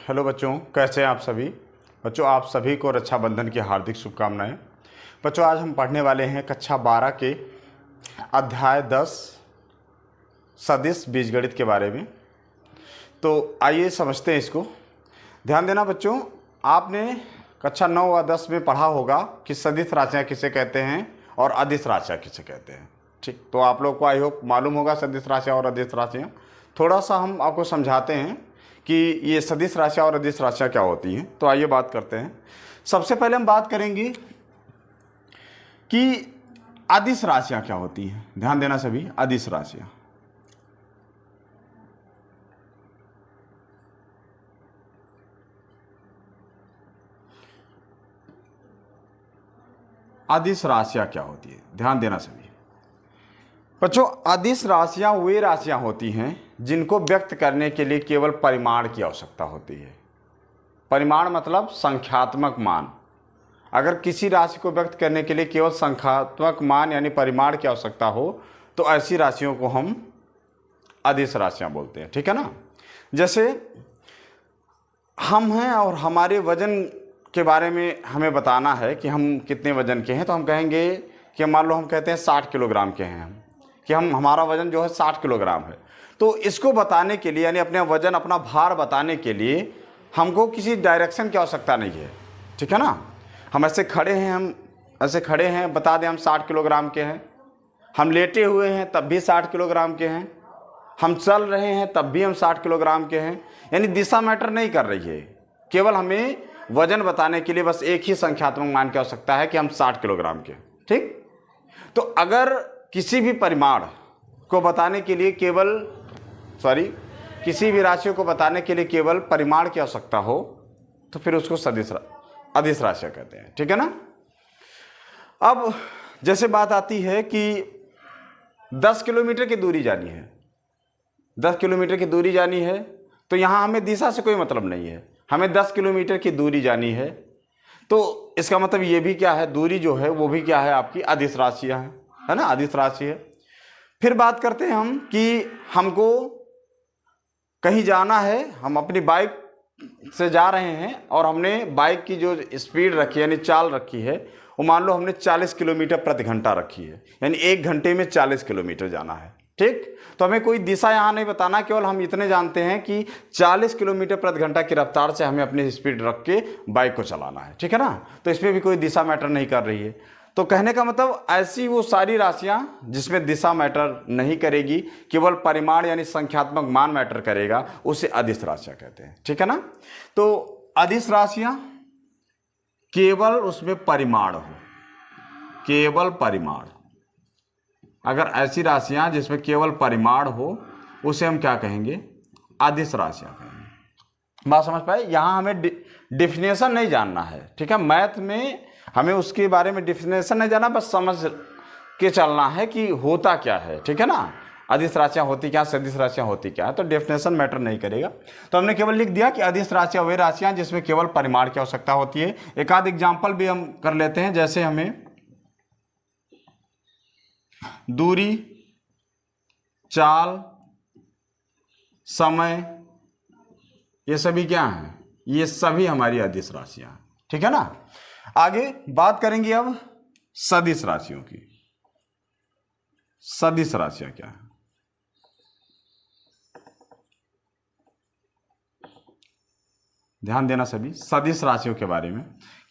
Hello बच्चों, कैसे हैं आप सभी। बच्चों, आप सभी को रक्षाबंधन की हार्दिक शुभकामनाएं। बच्चों, आज हम पढ़ने वाले हैं कक्षा 12 के अध्याय 10 सदिश बीजगणित के बारे में। तो आइए समझते हैं इसको। ध्यान देना बच्चों, आपने कक्षा 9 व 10 में पढ़ा होगा कि सदिश राशियाँ किसे कहते हैं और अदिश राशियाँ किसे कहते हैं। ठीक, तो आप लोग को आई होप मालूम होगा सदिश राशियाँ और अदिश राशियाँ। थोड़ा सा हम आपको समझाते हैं कि ये सदिश राशियाँ और अदिश राशियाँ क्या होती हैं। तो आइए बात करते हैं। सबसे पहले हम बात करेंगे कि अदिश राशियाँ क्या होती हैं। ध्यान देना सभी, अदिश राशियाँ। अदिश राशियाँ क्या होती है, ध्यान देना सभी। बच्चों, अदिश राशियाँ वे राशियाँ होती हैं जिनको व्यक्त करने के लिए केवल परिमाण की आवश्यकता होती है। परिमाण मतलब संख्यात्मक मान। अगर किसी राशि को व्यक्त करने के लिए केवल संख्यात्मक मान यानी परिमाण की आवश्यकता हो तो ऐसी राशियों को हम अदिश राशियाँ बोलते हैं। ठीक है ना। जैसे हम हैं और हमारे वजन के बारे में हमें बताना है कि हम कितने वजन के हैं, तो हम कहेंगे कि मान लो हम कहते हैं 60 किलोग्राम के हैं हम, कि हमारा वजन जो है 60 किलोग्राम है। तो इसको बताने के लिए यानी अपने वजन, अपना भार बताने के लिए हमको किसी डायरेक्शन की आवश्यकता नहीं है। ठीक है ना। हम ऐसे खड़े हैं, हम ऐसे खड़े हैं, बता दें हम 60 किलोग्राम के हैं। हम लेटे हुए हैं तब भी 60 किलोग्राम के हैं। हम चल रहे हैं तब भी हम 60 किलोग्राम के हैं। यानी दिशा मैटर नहीं कर रही है, केवल हमें वजन बताने के लिए बस एक ही संख्यात्मक मान की आवश्यकता है कि हम 60 किलोग्राम के। ठीक, तो अगर किसी भी परिमाण को बताने के लिए किसी भी राशियों को बताने के लिए केवल परिमाण की आवश्यकता हो तो फिर उसको अदिश राशियाँ कहते हैं। ठीक है ना। अब जैसे बात आती है कि 10 किलोमीटर की दूरी जानी है, 10 किलोमीटर की दूरी जानी है, तो यहाँ हमें दिशा से कोई मतलब नहीं है, हमें 10 किलोमीटर की दूरी जानी है। तो इसका मतलब ये भी क्या है, दूरी जो है वो भी क्या है, आपकी अदिश राशियाँ है ना, अदिश राशि है। फिर बात करते हैं हम कि हमको कहीं जाना है, हम अपनी बाइक से जा रहे हैं और हमने बाइक की जो स्पीड रखी है यानी चाल रखी है वो मान लो हमने 40 किलोमीटर प्रति घंटा रखी है, यानी 1 घंटे में 40 किलोमीटर जाना है। ठीक, तो हमें कोई दिशा यहाँ नहीं बताना, केवल हम इतने जानते हैं कि 40 किलोमीटर प्रति घंटा की रफ्तार से हमें अपनी स्पीड रख के बाइक को चलाना है। ठीक है ना। तो इसमें भी कोई दिशा मैटर नहीं कर रही है। तो कहने का मतलब ऐसी वो सारी राशियां जिसमें दिशा मैटर नहीं करेगी, केवल परिमाण यानी संख्यात्मक मान मैटर करेगा, उसे अदिश राशियां कहते हैं। ठीक है ना। तो अदिश राशियां केवल उसमें परिमाण हो, केवल परिमाण। अगर ऐसी राशियां जिसमें केवल परिमाण हो उसे हम क्या कहेंगे, अदिश राशियां कहेंगे। बात समझ पाए। यहां हमें डिफिनेशन नहीं जानना है। ठीक है, मैथ में हमें उसके बारे में डिफिनेशन नहीं जाना, बस समझ के चलना है कि होता क्या है। ठीक है ना। अदिश राशियाँ होती क्या, सदिश राशियाँ होती क्या है, तो डेफिनेशन मैटर नहीं करेगा। तो हमने केवल लिख दिया कि अदिश राशियाँ वे राशियाँ जिसमें केवल परिमाण की आवश्यकता होती है। एक आध एग्जाम्पल भी हम कर लेते हैं। जैसे हमें दूरी, चाल, समय, ये सभी क्या हैं, ये सभी हमारी अदिश राशियाँ हैं। ठीक है ना। आगे बात करेंगे अब सदिश राशियों की। सदिश राशियां क्या है, ध्यान देना सभी, सदिश राशियों के बारे में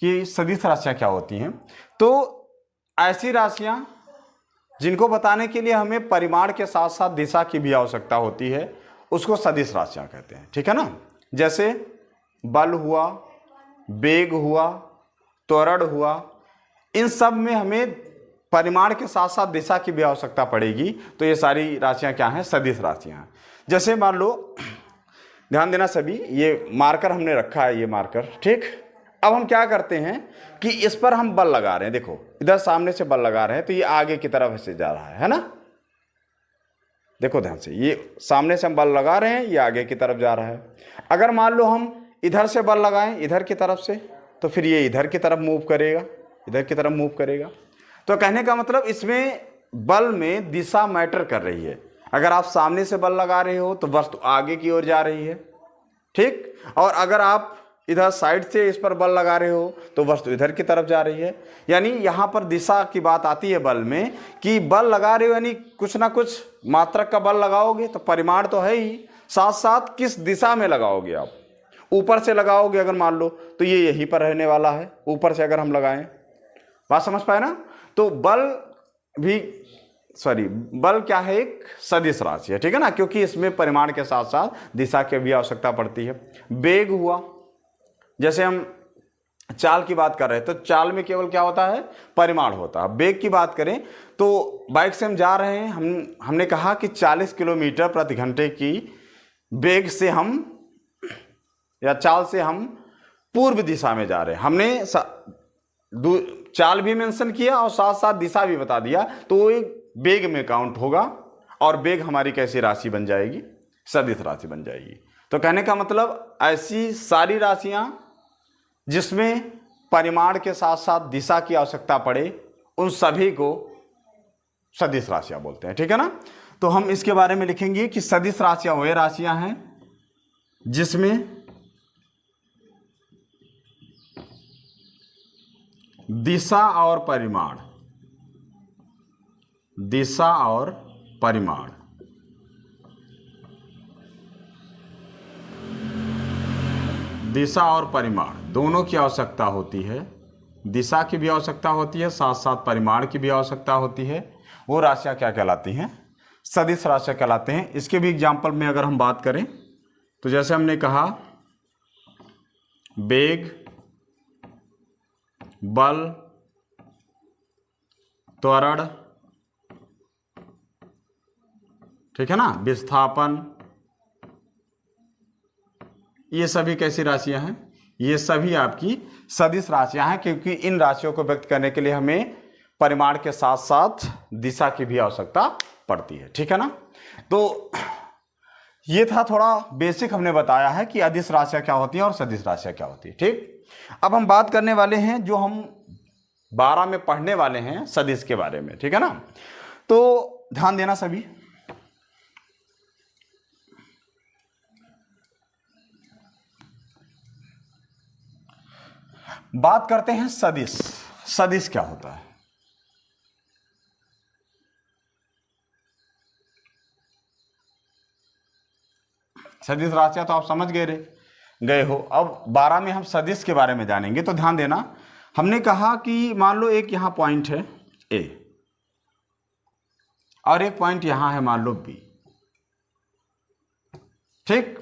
कि सदिश राशियां क्या होती हैं। तो ऐसी राशियां जिनको बताने के लिए हमें परिमाण के साथ साथ दिशा की भी आवश्यकता होती है, उसको सदिश राशियां कहते हैं। ठीक है ना। जैसे बल हुआ, वेग हुआ, त्वरण हुआ, इन सब में हमें परिमाण के साथ साथ दिशा की भी आवश्यकता पड़ेगी। तो ये सारी राशियां क्या हैं, सदिश राशियां हैं। जैसे मान लो, ध्यान देना सभी, ये मार्कर हमने रखा है, ये मार्कर। ठीक, अब हम क्या करते हैं कि इस पर हम बल लगा रहे हैं। देखो इधर सामने से बल लगा रहे हैं तो ये आगे की तरफ से जा रहा है ना। देखो ध्यान से, ये सामने से हम बल लगा रहे हैं, ये आगे की तरफ जा रहा है। अगर मान लो हम इधर से बल लगाएं इधर की तरफ से, तो फिर ये इधर की तरफ मूव करेगा, इधर की तरफ मूव करेगा। तो कहने का मतलब इसमें बल में दिशा मैटर कर रही है। अगर आप सामने से बल लगा रहे हो तो वस्तु आगे की ओर जा रही है, ठीक। और अगर आप इधर साइड से इस पर बल लगा रहे हो तो वस्तु इधर की तरफ जा रही है। यानी यहाँ पर दिशा की बात आती है बल में, कि बल लगा रहे हो यानी कुछ ना कुछ मात्रक का बल लगाओगे तो परिमाण तो है ही, साथ साथ किस दिशा में लगाओगे आप। ऊपर से लगाओगे अगर मान लो तो ये यहीं पर रहने वाला है, ऊपर से अगर हम लगाएं, बात समझ पाए ना। तो बल क्या है, एक सदिश राशि है, ठीक है ना, क्योंकि इसमें परिमाण के साथ साथ दिशा की भी आवश्यकता पड़ती है। वेग हुआ, जैसे हम चाल की बात कर रहे हैं तो चाल में केवल क्या होता है, परिमाण होता है। वेग की बात करें तो बाइक से हम जा रहे हैं, हमने कहा कि 40 किलोमीटर प्रति घंटे की वेग से हम या चाल से हम पूर्व दिशा में जा रहे हैं। हमने चाल भी मेंशन किया और साथ साथ दिशा भी बता दिया, तो वो एक वेग में काउंट होगा और वेग हमारी कैसी राशि बन जाएगी, सदिश राशि बन जाएगी। तो कहने का मतलब ऐसी सारी राशियां जिसमें परिमाण के साथ साथ दिशा की आवश्यकता पड़े, उन सभी को सदिश राशियां बोलते हैं, ठीक है ना। तो हम इसके बारे में लिखेंगे कि सदिश राशियां वे राशियां हैं जिसमें दिशा और परिमाण दोनों की आवश्यकता होती है। दिशा की भी आवश्यकता होती है, साथ साथ परिमाण की भी आवश्यकता होती है। वो राशियां क्या कहलाती हैं, सदिश राशियां कहलाते हैं। इसके भी एग्जाम्पल में अगर हम बात करें तो जैसे हमने कहा वेग, बल, त्वरण, ठीक है ना, विस्थापन, ये सभी कैसी राशियां हैं, ये सभी आपकी सदिश राशियां हैं, क्योंकि इन राशियों को व्यक्त करने के लिए हमें परिमाण के साथ साथ दिशा की भी आवश्यकता पड़ती है, ठीक है ना। तो ये था थोड़ा बेसिक, हमने बताया है कि अदिश राशियां क्या होती हैं और सदिश राशियां क्या होती है, ठीक। अब हम बात करने वाले हैं जो हम 12 में पढ़ने वाले हैं सदिश के बारे में, ठीक है ना। तो ध्यान देना सभी। बात करते हैं सदिश। सदिश क्या होता है? सदिश राशियां तो आप समझ गए हो। अब 12 में हम सदिश के बारे में जानेंगे। तो ध्यान देना, हमने कहा कि मान लो एक यहां पॉइंट है ए और एक पॉइंट यहां है मान लो बी, ठीक।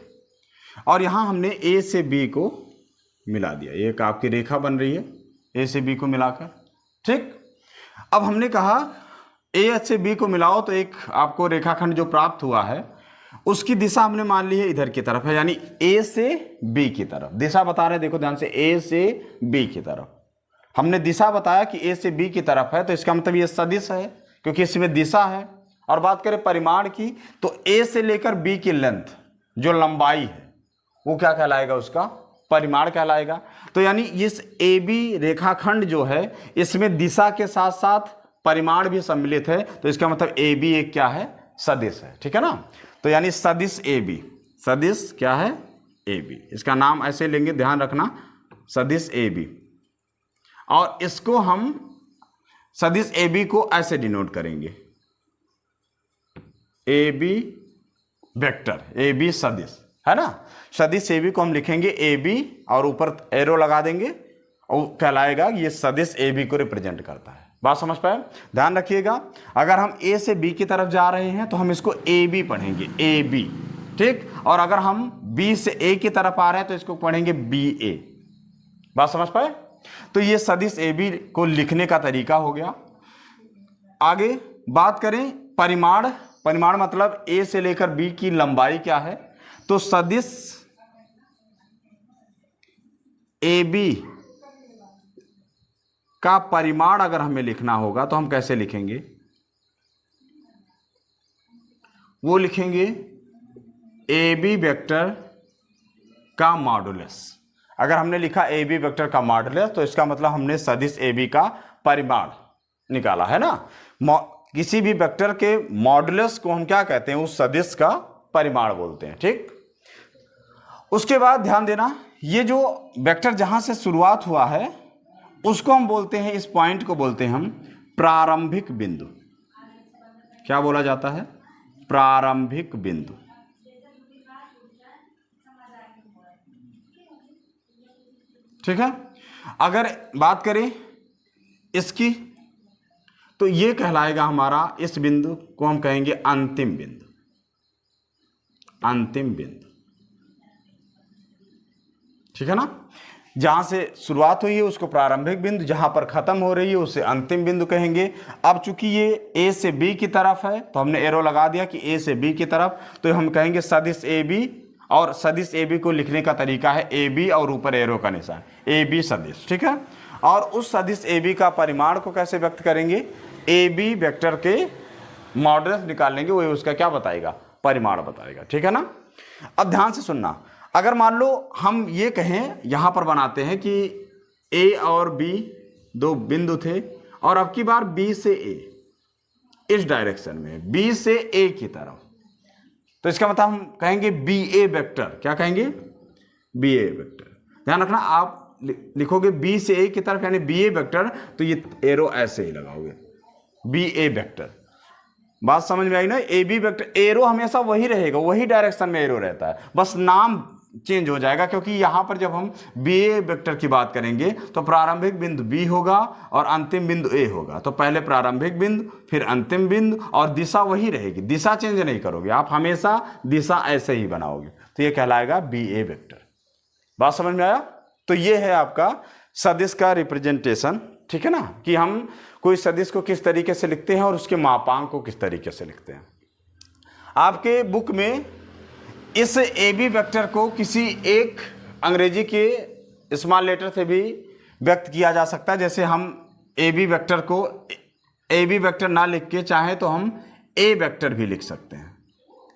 और यहां हमने ए से बी को मिला दिया, एक आपकी रेखा बन रही है ए से बी को मिलाकर, ठीक। अब हमने कहा ए से बी को मिलाओ तो एक आपको रेखाखंड जो प्राप्त हुआ है उसकी दिशा हमने मान ली है इधर की तरफ है, यानी ए से बी की तरफ। दिशा बता रहे हैं, देखो ध्यान से, ए से बी की तरफ हमने दिशा बताया कि ए से बी की तरफ है, तो इसका मतलब ये सदिश है क्योंकि इसमें दिशा है। और बात करें परिमाण की तो ए से लेकर बी की लेंथ, जो लंबाई है, वो क्या कहलाएगा, उसका परिमाण कहलाएगा। तो यानी इस ए बी रेखाखंड जो है इसमें दिशा के साथ साथ परिमाण भी सम्मिलित है, तो इसका मतलब ए बी एक क्या है, सदिश है, ठीक है ना। तो यानी सदिश ए बी, सदिश क्या है, ए बी, इसका नाम ऐसे लेंगे, ध्यान रखना, सदिश ए बी। और इसको हम सदिश ए बी को ऐसे डिनोट करेंगे, A B vector, A B सदिश, है ना। सदिश ए बी को हम लिखेंगे ए बी और ऊपर एरो लगा देंगे और कहलाएगा ये सदिश ए बी को रिप्रेजेंट करता है। बात समझ पाए? ध्यान रखिएगा, अगर हम ए से बी की तरफ जा रहे हैं तो हम इसको ए बी पढ़ेंगे, ए बी, ठीक। और अगर हम बी से ए की तरफ आ रहे हैं तो इसको पढ़ेंगे बी ए। बात समझ पाए? तो ये सदिश ए बी को लिखने का तरीका हो गया। आगे बात करें परिमाण। परिमाण मतलब ए से लेकर बी की लंबाई क्या है, तो सदिश ए बी का परिमाण अगर हमें लिखना होगा तो हम कैसे लिखेंगे, वो लिखेंगे ए बी वेक्टर का मॉडुलस। अगर हमने लिखा ए बी वेक्टर का मॉडुलस तो इसका मतलब हमने सदिश ए बी का परिमाण निकाला, है ना। किसी भी वेक्टर के मॉडुलस को हम क्या कहते हैं, उस सदिश का परिमाण बोलते हैं, ठीक। उसके बाद ध्यान देना, ये जो वेक्टर जहां से शुरुआत हुआ है उसको हम बोलते हैं, इस पॉइंट को बोलते हैं हम प्रारंभिक बिंदु। क्या बोला जाता है? प्रारंभिक बिंदु। ठीक है। अगर बात करें इसकी, तो ये कहलाएगा हमारा, इस बिंदु को हम कहेंगे अंतिम बिंदु। अंतिम बिंदु, ठीक है ना। जहां से शुरुआत हुई है उसको प्रारंभिक बिंदु, जहां पर खत्म हो रही है उसे अंतिम बिंदु कहेंगे। अब चूंकि ये ए से बी की तरफ है तो हमने एरो लगा दिया कि ए से बी की तरफ, तो हम कहेंगे सदिश ए बी, और सदिश ए बी को लिखने का तरीका है ए बी और ऊपर एरो का निशान, ए बी सदिश। ठीक है। और उस सदिश ए बी का परिमाण को कैसे व्यक्त करेंगे? ए बी वेक्टर के मॉडुलस निकाल लेंगे, वही उसका क्या बताएगा? परिमाण बताएगा। ठीक है ना। अब ध्यान से सुनना, अगर मान लो हम ये कहें, यहां पर बनाते हैं कि ए और बी दो बिंदु थे, और अब की बार बी से ए, इस डायरेक्शन में बी से ए की तरफ, तो इसका मतलब हम कहेंगे बी ए वेक्टर। क्या कहेंगे? बी ए वेक्टर। ध्यान रखना, आप लिखोगे बी से ए की तरफ यानी बी ए वेक्टर, तो ये एरो ऐसे ही लगाओगे, बी ए वेक्टर। बात समझ में आई ना? ए बी वेक्टर, एरो हमेशा वही रहेगा, वही डायरेक्शन में एरो रहता है, बस नाम चेंज हो जाएगा, क्योंकि यहां पर जब हम बी ए वेक्टर की बात करेंगे तो प्रारंभिक बिंदु बी होगा और अंतिम बिंदु ए होगा। तो पहले प्रारंभिक बिंदु, फिर अंतिम बिंदु, और दिशा वही रहेगी, दिशा चेंज नहीं करोगे आप, हमेशा दिशा ऐसे ही बनाओगे, तो ये कहलाएगा बी ए वेक्टर। बात समझ में आया? तो ये है आपका सदिश का रिप्रेजेंटेशन। ठीक है ना, कि हम कोई सदिश को किस तरीके से लिखते हैं और उसके मापांक को किस तरीके से लिखते हैं। आपके बुक में इस ए बी वेक्टर को किसी एक अंग्रेजी के स्मॉल लेटर से भी व्यक्त किया जा सकता है। जैसे हम ए बी वेक्टर को ए बी वेक्टर ना लिख के चाहे तो हम ए वेक्टर भी लिख सकते हैं,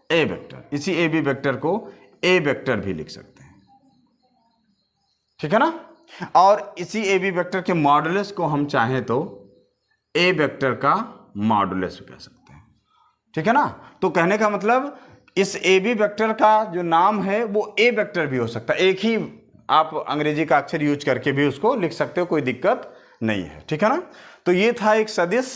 ए वेक्टर, इसी ए बी वेक्टर को ए वेक्टर भी लिख सकते हैं। ठीक है ना। और इसी ए बी वेक्टर के मॉडुलस को हम चाहें तो ए वेक्टर का मॉडुलस कह सकते हैं। ठीक है ना। तो कहने का मतलब इस ए बी वेक्टर का जो नाम है वो ए वेक्टर भी हो सकता है, एक ही आप अंग्रेजी का अक्षर यूज करके भी उसको लिख सकते हो, कोई दिक्कत नहीं है। ठीक है ना। तो ये था एक सदिश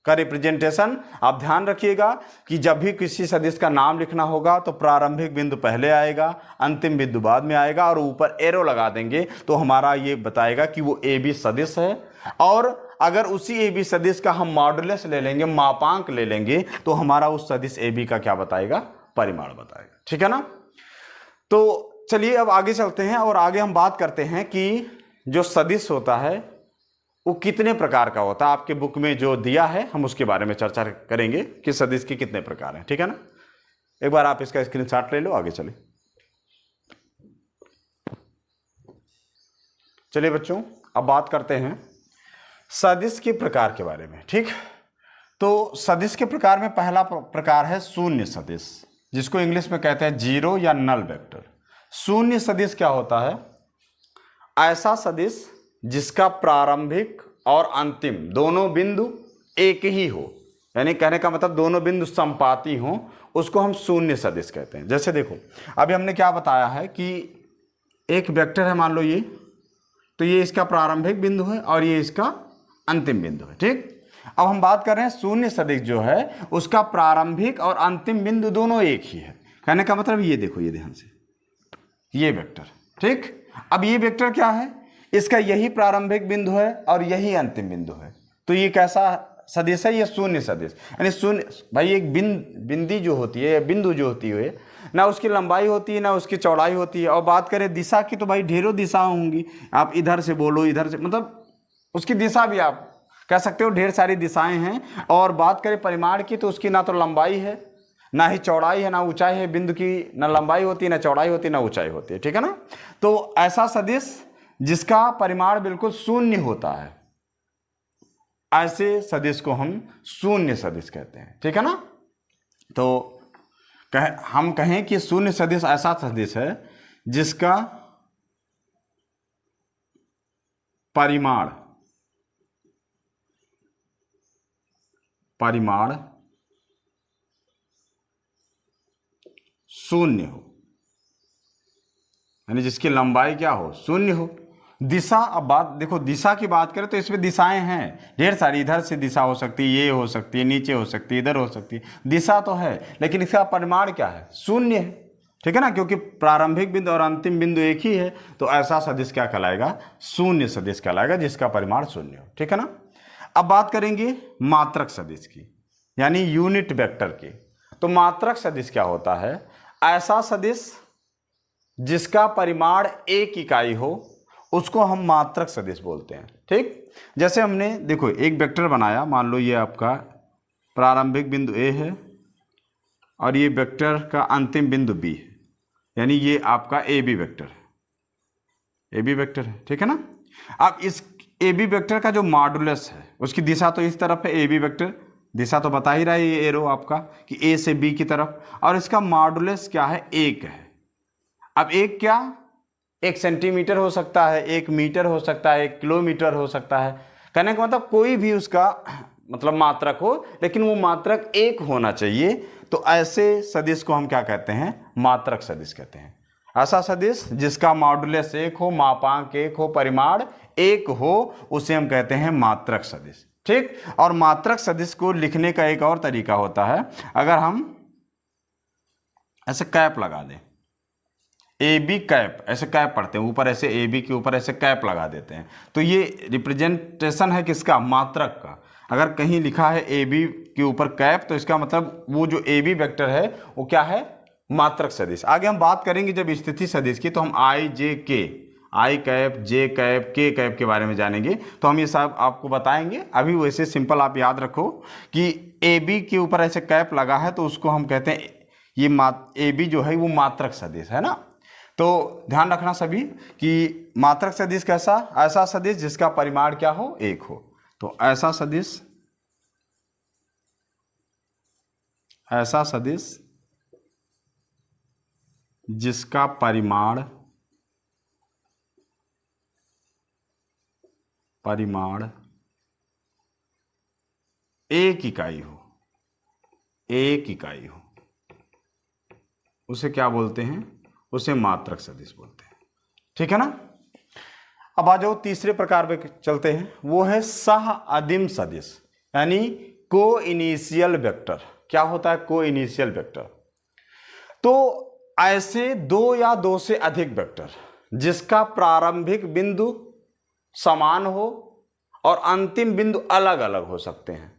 का रिप्रेजेंटेशन। आप ध्यान रखिएगा कि जब भी किसी सदिश का नाम लिखना होगा तो प्रारंभिक बिंदु पहले आएगा, अंतिम बिंदु बाद में आएगा, और ऊपर एरो लगा देंगे तो हमारा ये बताएगा कि वो ए बी सदिश है। और अगर उसी ए बी सदिश का हम मॉडुलस ले लेंगे, मापांक ले लेंगे, तो हमारा उस सदिश ए बी का क्या बताएगा? परिमाण बताएगा। ठीक है ना। तो चलिए अब आगे चलते हैं और आगे हम बात करते हैं कि जो सदिश होता है वो कितने प्रकार का होता है। आपके बुक में जो दिया है हम उसके बारे में चर्चा करेंगे कि सदिश के कितने प्रकार हैं। ठीक है ना। एक बार आप इसका स्क्रीनशॉट ले लो, आगे चलिए। चलिए बच्चों, अब बात करते हैं सदिश के प्रकार के बारे में। ठीक, तो सदिश के प्रकार में पहला प्रकार है शून्य सदिश, जिसको इंग्लिश में कहते हैं जीरो या नल वेक्टर। शून्य सदिश क्या होता है? ऐसा सदिश जिसका प्रारंभिक और अंतिम दोनों बिंदु एक ही हो, यानी कहने का मतलब दोनों बिंदु समपाती हो, उसको हम शून्य सदिश कहते हैं। जैसे देखो, अभी हमने क्या बताया है कि एक वेक्टर है, मान लो ये, तो ये इसका प्रारंभिक बिंदु है और ये इसका अंतिम बिंदु है। ठीक, अब हम बात कर रहे हैं शून्य सदिश जो है उसका प्रारंभिक और अंतिम बिंदु दोनों एक ही है। कहने का मतलब ये देखो, ये ध्यान से, ये वेक्टर। ठीक, अब ये वेक्टर क्या है? इसका यही प्रारंभिक बिंदु है और यही अंतिम बिंदु है, तो ये कैसा सदिश है? ये शून्य सदिश। यानी शून्य भाई, एक बिंदी जो होती है, बिंदु जो होती है, ना उसकी लंबाई होती है ना उसकी चौड़ाई होती है। और बात करें दिशा की तो भाई ढेरों दिशा होंगी, आप इधर से बोलो इधर से, मतलब उसकी दिशा भी आप कह सकते हो, ढेर सारी दिशाएं हैं। और बात करें परिमाण की तो उसकी ना तो लंबाई है ना ही चौड़ाई है ना ऊंचाई है, बिंदु की ना लंबाई होती है ना चौड़ाई होती है ना ऊंचाई होती है। ठीक है ना। तो ऐसा सदिश जिसका परिमाण बिल्कुल शून्य होता है, ऐसे सदिश को हम शून्य सदिश कहते हैं। ठीक है ना। तो हम कहें कि शून्य सदिश ऐसा सदिश है जिसका परिमाण शून्य हो। यानी जिसकी लंबाई क्या हो, शून्य हो। दिशा, अब बात देखो, दिशा की बात करें तो इसमें दिशाएं हैं ढेर सारी, इधर से दिशा हो सकती है, ये हो सकती है, नीचे हो सकती है, इधर हो सकती है, दिशा तो है, लेकिन इसका परिमाण क्या है, शून्य है, ठीक है ना, क्योंकि प्रारंभिक बिंदु और अंतिम बिंदु एक ही है, तो ऐसा सदिश क्या कहलाएगा, शून्य सदिश कहलाएगा, जिसका परिमाण शून्य हो, ठीक है ना। अब बात करेंगे मात्रक सदिश की, यानी यूनिट वेक्टर की। तो मात्रक सदिश क्या होता है, ऐसा सदिश जिसका परिमाण एक इकाई हो, उसको हम मात्रक सदिश बोलते हैं, ठीक। जैसे हमने देखो एक वेक्टर बनाया, मान लो ये आपका प्रारंभिक बिंदु ए है और ये वेक्टर का अंतिम बिंदु बी है, यानी ये आपका ए बी वेक्टर है, ए बी वेक्टर है, ठीक है ना। अब इस ए बी वेक्टर का जो मॉडुलस है, उसकी दिशा तो इस तरफ है, ए बी वेक्टर दिशा तो बता ही रहा है ये एरो आपका कि ए से बी की तरफ, और इसका मॉडुलस क्या है, एक है। अब एक क्या, 1 सेंटीमीटर हो सकता है, 1 मीटर हो सकता है, 1 किलोमीटर हो सकता है, कहने का मतलब कोई भी उसका मतलब मात्रक हो, लेकिन वो मात्रक एक होना चाहिए। तो ऐसे सदिश को हम क्या कहते हैं, मात्रक सदिश कहते हैं। ऐसा सदिश जिसका मॉडुलस एक हो, मापांक एक हो, परिमाण एक हो, उसे हम कहते हैं मात्रक सदिश, ठीक। और मात्रक सदिश को लिखने का एक और तरीका होता है, अगर हम ऐसे कैप लगा दें, ए बी कैप, ऐसे कैप पढ़ते हैं ऊपर, ऐसे ए बी के ऊपर ऐसे कैप लगा देते हैं, तो ये रिप्रेजेंटेशन है किसका, मात्रक का। अगर कहीं लिखा है ए बी के ऊपर कैप, तो इसका मतलब वो जो ए बी वेक्टर है वो क्या है, मात्रक सदिश। आगे हम बात करेंगे जब स्थिति सदिश की, तो हम आई जे के, आई कैप, जे कैप, के कैप के बारे में जानेंगे, तो हम ये सब आपको बताएंगे। अभी वैसे सिंपल आप याद रखो कि ए बी के ऊपर ऐसे कैप लगा है, तो उसको हम कहते हैं ये ए बी जो है वो मात्रक सदिश है ना। तो ध्यान रखना सभी कि मात्रक सदिश कैसा, ऐसा सदिश जिसका परिमाण क्या हो, एक हो। तो ऐसा सदिश, ऐसा सदिश जिसका परिमाण एक इकाई हो, एक इकाई हो, उसे क्या बोलते हैं, उसे मात्रक सदिश बोलते हैं, ठीक है ना। अब आ जाओ तीसरे प्रकार पे चलते हैं, वो है सह अदिम सदिश, यानी को इनिशियल वेक्टर। क्या होता है को इनिशियल वेक्टर, तो ऐसे दो या दो से अधिक वेक्टर जिसका प्रारंभिक बिंदु समान हो और अंतिम बिंदु अलग अलग हो सकते हैं,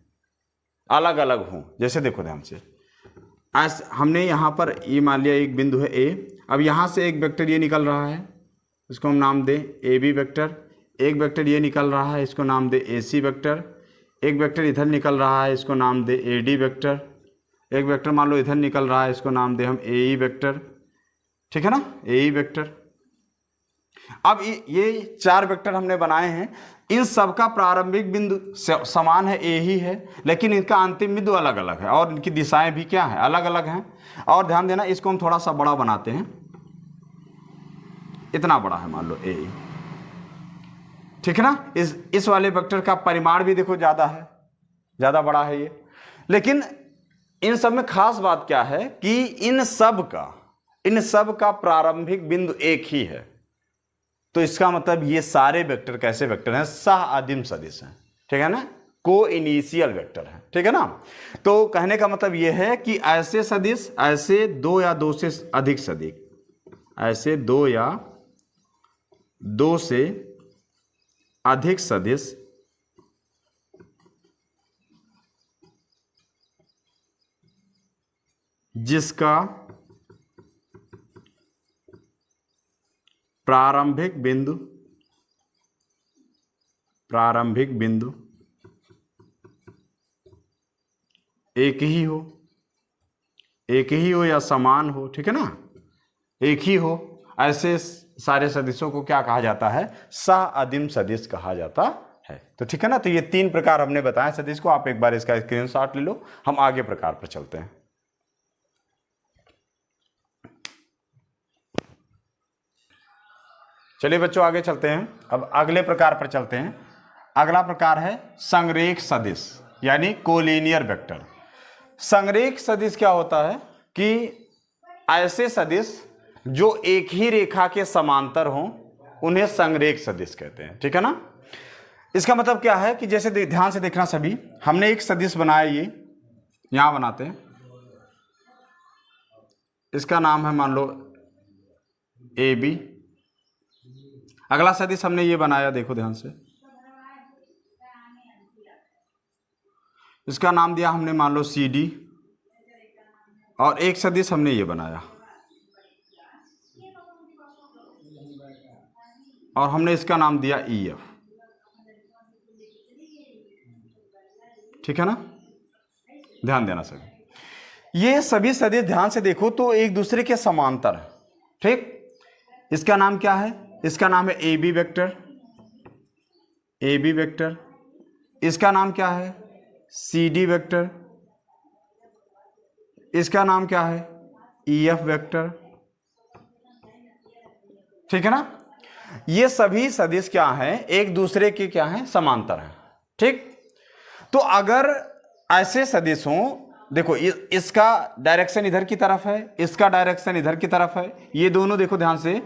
अलग अलग हो। जैसे देखो ध्यान से, हमने यहाँ पर ये मान लिया एक बिंदु है ए, अब यहाँ से एक वेक्टर ये निकल रहा है, इसको हम नाम दें ए बी वेक्टर, एक वेक्टर ये निकल रहा है, इसको नाम दे ए सी वेक्टर, एक वेक्टर इधर निकल रहा है, इसको नाम दे ए डी वेक्टर, एक वेक्टर मान लो इधर निकल रहा है, इसको नाम दे हम ए ई वेक्टर, ठीक है ना, ए ई वेक्टर। अब ये 4 वेक्टर हमने बनाए हैं, इन सब का प्रारंभिक बिंदु समान है, ए ही है, लेकिन इनका अंतिम बिंदु अलग अलग है और इनकी दिशाएं भी क्या है, अलग अलग हैं। और ध्यान देना, इसको हम थोड़ा सा बड़ा बनाते हैं, इतना बड़ा है मान लो ए, ठीक है ना। इस वाले वेक्टर का परिमाण भी देखो ज्यादा है, ज्यादा बड़ा है ये। लेकिन इन सब में खास बात क्या है कि इन सब का प्रारंभिक बिंदु एक ही है, तो इसका मतलब ये सारे वेक्टर कैसे वेक्टर हैं, सह अदिम सदिश हैं, ठीक है ना, को इनिशियल वेक्टर है, ठीक है ना। तो कहने का मतलब ये है कि ऐसे सदिश, ऐसे दो या दो से अधिक सदिश, ऐसे दो या दो से अधिक सदिश जिसका प्रारंभिक बिंदु एक ही हो या समान हो, ठीक है ना, एक ही हो, ऐसे सारे सदिशों को क्या कहा जाता है, सह अदिम सदिश कहा जाता है। तो ठीक है ना, तो ये 3 प्रकार हमने बताए सदिश को, आप एक बार इसका स्क्रीनशॉट ले लो। हम आगे प्रकार पर चलते हैं। चलिए बच्चों आगे चलते हैं, अब अगले प्रकार पर चलते हैं। अगला प्रकार है संरेख सदिश, यानी कोलिनियर वेक्टर। संरेख सदिश क्या होता है कि ऐसे सदिश जो एक ही रेखा के समांतर हों उन्हें संरेख सदिश कहते हैं। ठीक है ना। इसका मतलब क्या है कि जैसे ध्यान से देखना सभी, हमने एक सदिश बनाया, ये यहां बनाते हैं, इसका नाम है मान लो ए बी। अगला सदिश हमने ये बनाया, देखो ध्यान से, इसका नाम दिया हमने मान लो सी डी, और एक सदिश हमने ये बनाया और हमने इसका नाम दिया ई एफ। ठीक है ना। ध्यान देना सभी, ये सभी सदिश ध्यान से देखो तो एक दूसरे के समांतर है। ठीक, इसका नाम क्या है, इसका नाम है A B vector, A B vector. इसका नाम क्या है, सी डी वेक्टर। इसका नाम क्या है, ई एफ वेक्टर। ठीक है ना। ये सभी सदिश क्या हैं, एक दूसरे के क्या हैं, समांतर हैं। ठीक, तो अगर ऐसे सदिश हों, देखो इसका डायरेक्शन इधर की तरफ है, इसका डायरेक्शन इधर की तरफ है, ये दोनों देखो ध्यान से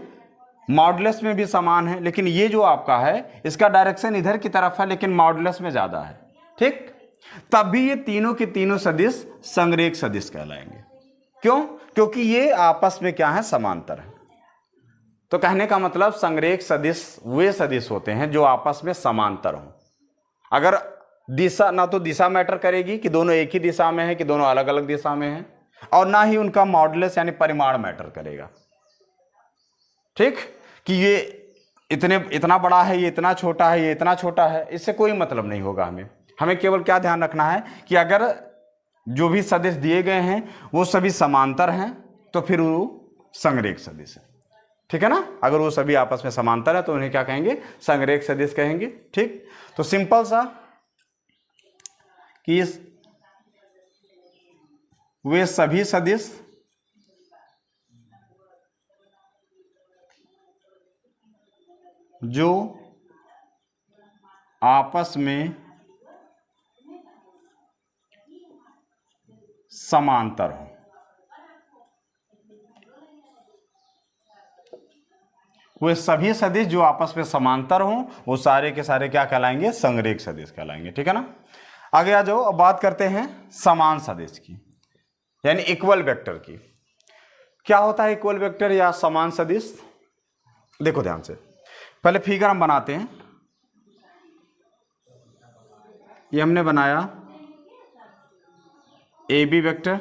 मॉडुलस में भी समान है, लेकिन ये जो आपका है इसका डायरेक्शन इधर की तरफ है लेकिन मॉडुलस में ज्यादा है। ठीक, तब भी ये तीनों के तीनों सदिश संरेख सदिश कहलाएंगे। क्यों? क्योंकि ये आपस में क्या है, समांतर है। तो कहने का मतलब संरेख सदिश वे सदिश होते हैं जो आपस में समांतर हों। अगर दिशा, ना तो दिशा मैटर करेगी कि दोनों एक ही दिशा में है कि दोनों अलग अलग दिशा में हैं, और ना ही उनका मॉडुलस यानी परिमाण मैटर करेगा। ठीक, कि ये इतना बड़ा है, ये इतना छोटा है, ये इतना छोटा है, इससे कोई मतलब नहीं होगा। हमें केवल क्या ध्यान रखना है कि अगर जो भी सदिश दिए गए हैं वो सभी समांतर हैं तो फिर वो संरेख सदिश है। ठीक है ना। अगर वो सभी आपस में समांतर है तो उन्हें क्या कहेंगे, संरेख सदिश कहेंगे। ठीक, तो सिंपल सा कि वे सभी सदिश जो आपस में समांतर हो, वे सभी सदिश जो आपस में समांतर हों वो सारे के सारे क्या कहलाएंगे, संरेख सदिश कहलाएंगे। ठीक है ना। आगे आ जाओ, अब बात करते हैं समान सदिश की, यानी इक्वल वेक्टर की। क्या होता है इक्वल वेक्टर या समान सदिश? देखो ध्यान से, पहले फिगर हम बनाते हैं। ये हमने बनाया ए बी वेक्टर।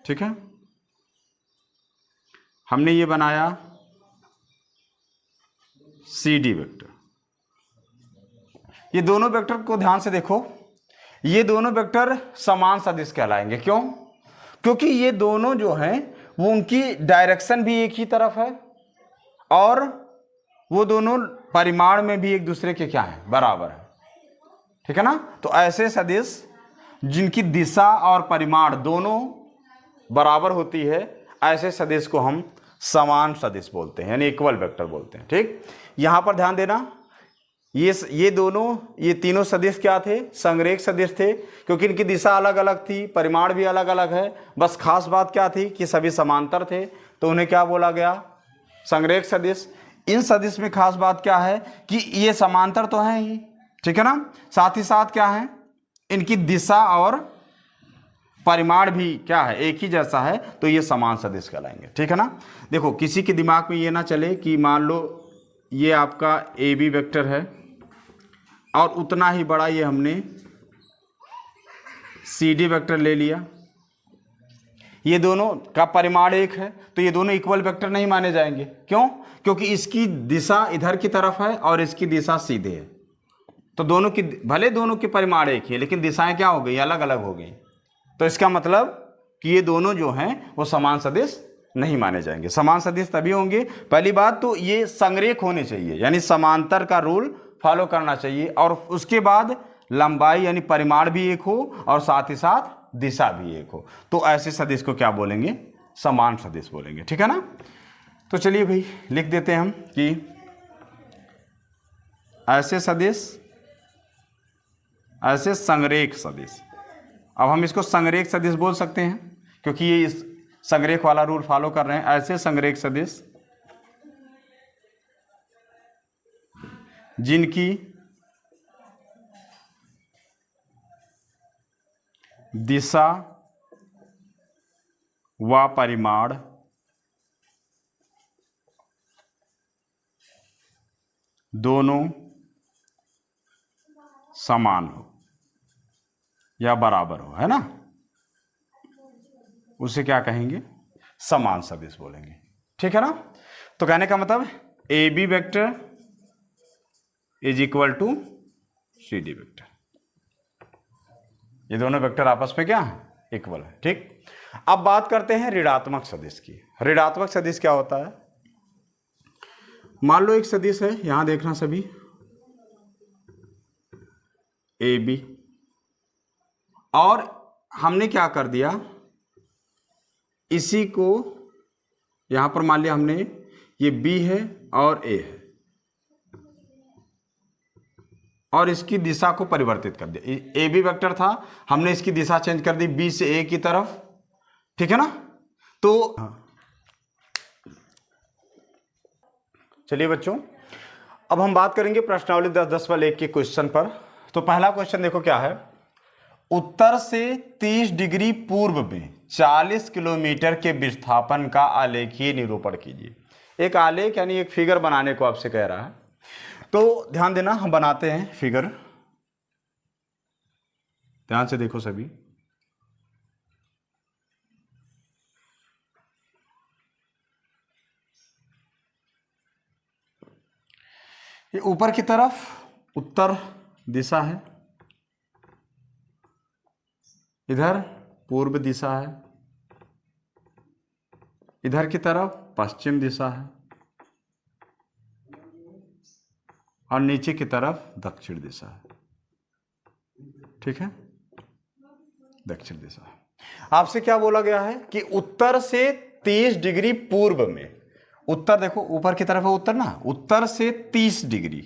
ठीक है, हमने ये बनाया सी डी वेक्टर। ये दोनों वेक्टर को ध्यान से देखो, ये दोनों वेक्टर समान सदिश कहलाएंगे। क्यों? क्योंकि ये दोनों जो हैं वो उनकी डायरेक्शन भी एक ही तरफ है और वो दोनों परिमाण में भी एक दूसरे के क्या है, बराबर है। ठीक है ना। तो ऐसे सदिश जिनकी दिशा और परिमाण दोनों बराबर होती है, ऐसे सदिश को हम समान सदिश बोलते हैं, यानी इक्वल वेक्टर बोलते हैं। ठीक, यहां पर ध्यान देना, ये दोनों, ये तीनों सदिश क्या थे, संरेख सदिश थे, क्योंकि इनकी दिशा अलग अलग थी, परिमाण भी अलग अलग है। बस खास बात क्या थी कि सभी समांतर थे, तो उन्हें क्या बोला गया, संरेख सदिश। इन सदिश में खास बात क्या है कि ये समांतर तो हैं ही, ठीक है ना, साथ ही साथ क्या है, इनकी दिशा और परिमाण भी क्या है, एक ही जैसा है, तो ये समान सदिश कहलाएंगे। ठीक है ना। देखो, किसी के दिमाग में ये ना चले कि मान लो ये आपका ए बी वेक्टर है और उतना ही बड़ा ये हमने सी डी वेक्टर ले लिया, ये दोनों का परिमाण एक है, तो ये दोनों इक्वल वेक्टर नहीं माने जाएंगे। क्यों? क्योंकि इसकी दिशा इधर की तरफ है और इसकी दिशा सीधे है, तो दोनों की, भले दोनों के परिमाण एक ही है लेकिन दिशाएं क्या हो गई, अलग अलग हो गई। तो इसका मतलब कि ये दोनों जो हैं वो समान सदिश नहीं माने जाएंगे। समान सदिश तभी होंगे, पहली बात तो ये संरेख होने चाहिए, यानी समांतर का रूल फॉलो करना चाहिए, और उसके बाद लंबाई यानी परिमाण भी एक हो और साथ ही साथ दिशा भी एक हो, तो ऐसे सदिश को क्या बोलेंगे, समान सदिश बोलेंगे। ठीक है ना। तो चलिए भाई लिख देते हैं हम कि ऐसे सदिश, ऐसे संरेख सदिश। अब हम इसको संरेख सदिश बोल सकते हैं क्योंकि ये संरेख वाला रूल फॉलो कर रहे हैं, ऐसे संरेख सदिश जिनकी दिशा व परिमाण दोनों समान हो या बराबर हो, है ना, उसे क्या कहेंगे, समान सदिश बोलेंगे। ठीक है ना। तो कहने का मतलब A B vector is equal to C D vector, ये दोनों वेक्टर आपस में क्या है, इक्वल है। ठीक। अब बात करते हैं ऋणात्मक सदिश की। ऋणात्मक सदिश क्या होता है? मान लो एक सदिश है, यहां देखना सभी, ए बी, और हमने क्या कर दिया, इसी को यहां पर मान लिया हमने ये बी है और ए है, और इसकी दिशा को परिवर्तित कर दिया। ए बी वेक्टर था, हमने इसकी दिशा चेंज कर दी बी से ए की तरफ। ठीक है ना। तो चलिए बच्चों, अब हम बात करेंगे प्रश्नावली 10.10 के क्वेश्चन पर। तो पहला क्वेश्चन देखो क्या है, उत्तर से 30 डिग्री पूर्व में 40 किलोमीटर के विस्थापन का आलेखीय निरूपण कीजिए। एक आलेख यानी एक फिगर बनाने को आपसे कह रहा है। तो ध्यान देना, हम बनाते हैं फिगर, ध्यान से देखो सभी। ये ऊपर की तरफ उत्तर दिशा है, इधर पूर्व दिशा है, इधर की तरफ पश्चिम दिशा है, और नीचे की तरफ दक्षिण दिशा है। ठीक है, दक्षिण दिशा। आपसे क्या बोला गया है कि उत्तर से 30 डिग्री पूर्व में, उत्तर देखो ऊपर की तरफ है उत्तर ना, उत्तर से 30 डिग्री,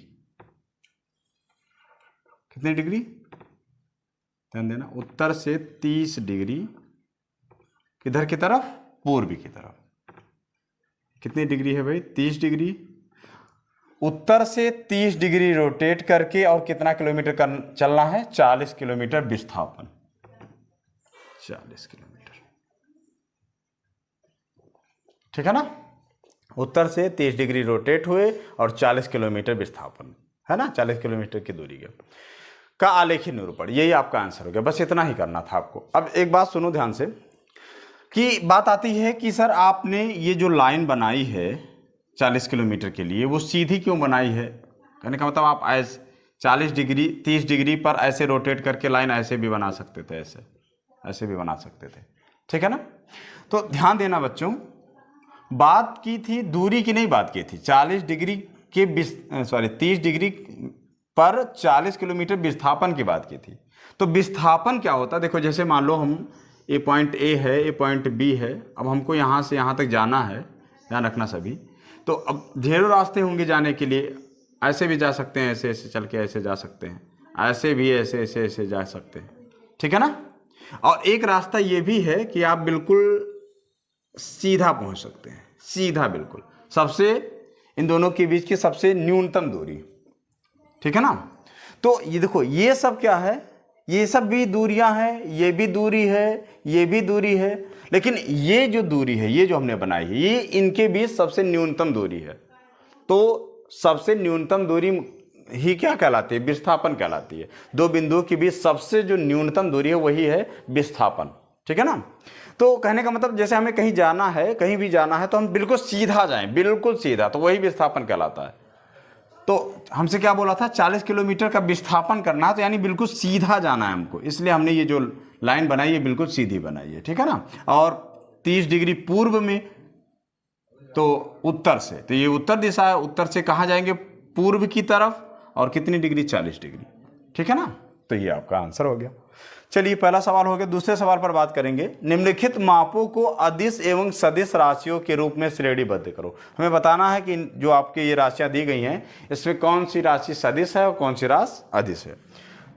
कितने डिग्री, ध्यान देना, उत्तर से 30 डिग्री किधर की तरफ, पूर्व की तरफ। कितनी डिग्री है भाई, 30 डिग्री। उत्तर से 30 डिग्री रोटेट करके और कितना किलोमीटर चलना है, 40 किलोमीटर विस्थापन, 40 किलोमीटर। ठीक है ना। उत्तर से 30 डिग्री रोटेट हुए और 40 किलोमीटर विस्थापन, है ना, 40 किलोमीटर की दूरी का आलेखीय निरूपण, यही आपका आंसर हो गया। बस इतना ही करना था आपको। अब एक बात सुनो ध्यान से, कि बात आती है कि सर आपने ये जो लाइन बनाई है 40 किलोमीटर के लिए, वो सीधी क्यों बनाई है? कहने का मतलब आप ऐसे 40 डिग्री 30 डिग्री पर ऐसे रोटेट करके लाइन ऐसे भी बना सकते थे, ऐसे भी बना सकते थे। ठीक है ना। तो ध्यान देना बच्चों, बात की थी दूरी की नहीं बात की थी, 40 डिग्री के 30 डिग्री पर 40 किलोमीटर विस्थापन की बात की थी। तो विस्थापन क्या होता है, देखो जैसे मान लो हम ये पॉइंट ए है, ये पॉइंट बी है, अब हमको यहाँ से यहाँ तक जाना है, ध्यान रखना सभी। तो अब ढेरों रास्ते होंगे जाने के लिए, ऐसे भी जा सकते हैं, ऐसे ऐसे चल के ऐसे जा सकते हैं, ऐसे भी ऐसे ऐसे ऐसे जा सकते हैं। ठीक है ना। और एक रास्ता ये भी है कि आप बिल्कुल सीधा पहुंच सकते हैं, सीधा बिल्कुल, सबसे इन दोनों के बीच की सबसे न्यूनतम दूरी। ठीक है ना। तो ये देखो, ये सब क्या है, ये सब भी दूरियां हैं, ये भी दूरी है, ये भी दूरी है, लेकिन ये जो दूरी है, ये जो हमने बनाई है, ये इनके बीच सबसे न्यूनतम दूरी है। तो सबसे न्यूनतम दूरी ही क्या कहलाती है, विस्थापन कहलाती है। दो बिंदुओं के बीच सबसे जो न्यूनतम दूरी है वही है विस्थापन। ठीक है ना। तो कहने का मतलब जैसे हमें कहीं जाना है, कहीं भी जाना है, तो हम बिल्कुल सीधा जाएं, बिल्कुल सीधा, तो वही विस्थापन कहलाता है। तो हमसे क्या बोला था, 40 किलोमीटर का विस्थापन करना है, तो यानी बिल्कुल सीधा जाना है हमको, इसलिए हमने ये जो लाइन बनाई है बिल्कुल सीधी बनाई है। ठीक है ना। और 30 डिग्री पूर्व में, तो उत्तर से, तो ये उत्तर दिशा है, उत्तर से कहाँ जाएंगे, पूर्व की तरफ, और कितनी डिग्री, 40 डिग्री। ठीक है ना। तो ये आपका आंसर हो गया। चलिए पहला सवाल हो गया। दूसरे सवाल पर बात करेंगे। निम्नलिखित मापों को अदिश एवं सदिश राशियों के रूप में श्रेणीबद्ध करो। हमें बताना है कि जो आपके ये राशियां दी गई हैं, इसमें कौन सी राशि सदिश है और कौन सी राशि अदिश है।